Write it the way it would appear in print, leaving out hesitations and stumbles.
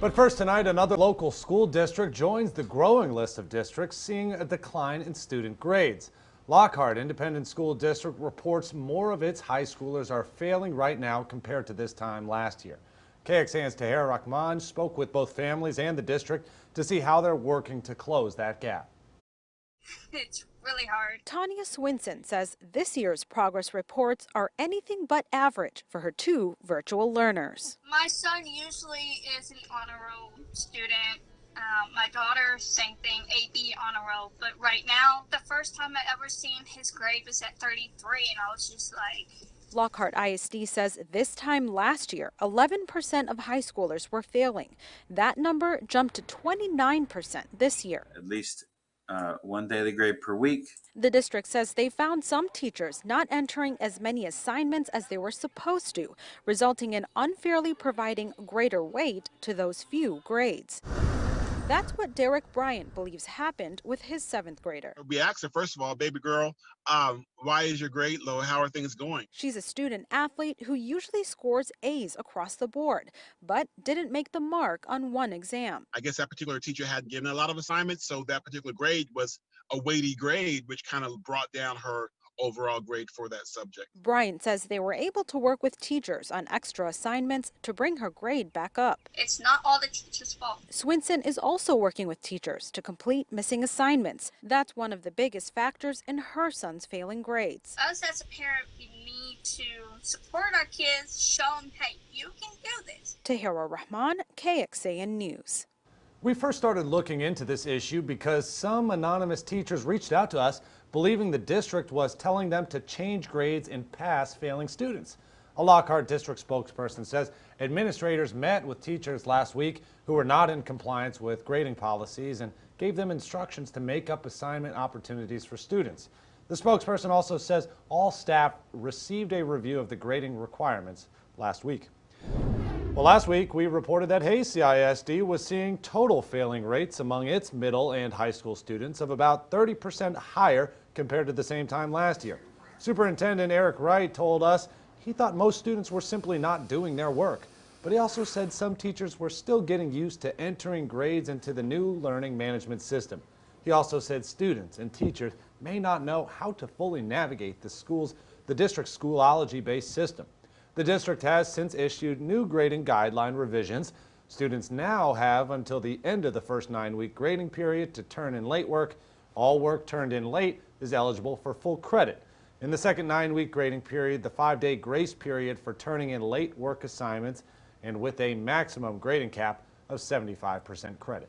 But first tonight, another local school district joins the growing list of districts seeing a decline in student grades. Lockhart Independent School District reports more of its high schoolers are failing right now compared to this time last year. KXAN's Tahera Rahman spoke with both families and the district to see how they're working to close that gap. It's really hard. Tanya Swinson says this year's progress reports are anything but average for her two virtual learners. My son usually is an honor roll student. My daughter, same thing, AB honor roll. But right now, the first time I ever seen his grade was at 33, and I was just like... Lockhart ISD says this time last year, 11% of high schoolers were failing. That number jumped to 29% this year. At least one daily grade per week. The district says they found some teachers not entering as many assignments as they were supposed to, resulting in unfairly providing greater weight to those few grades. That's what Derek Bryant believes happened with his 7th grader. We asked her, first of all, baby girl, why is your grade low? How are things going? She's a student athlete who usually scores A's across the board, but didn't make the mark on one exam. I guess that particular teacher had given a lot of assignments, so that particular grade was a weighty grade, which kind of brought down her overall grade for that subject. Bryant says they were able to work with teachers on extra assignments to bring her grade back up. It's not all the teachers' fault. Swinson is also working with teachers to complete missing assignments. That's one of the biggest factors in her son's failing grades. Us as a parent, we need to support our kids, show them, hey, you can do this. Tahera Rahman, KXAN News. We first started looking into this issue because some anonymous teachers reached out to us believing the district was telling them to change grades and pass failing students. A Lockhart district spokesperson says administrators met with teachers last week who were not in compliance with grading policies and gave them instructions to make up assignment opportunities for students. The spokesperson also says all staff received a review of the grading requirements last week. Well, last week we reported that Tahera ISD was seeing total failing rates among its middle and high school students of about 30% higher compared to the same time last year. Superintendent Eric Wright told us he thought most students were simply not doing their work, but he also said some teachers were still getting used to entering grades into the new learning management system. He also said students and teachers may not know how to fully navigate the district's Schoology-based system. The district has since issued new grading guideline revisions. Students now have until the end of the first 9-week grading period to turn in late work. All work turned in late is eligible for full credit. In the second 9-week grading period, the 5-day grace period for turning in late work assignments, and with a maximum grading cap of 75% credit.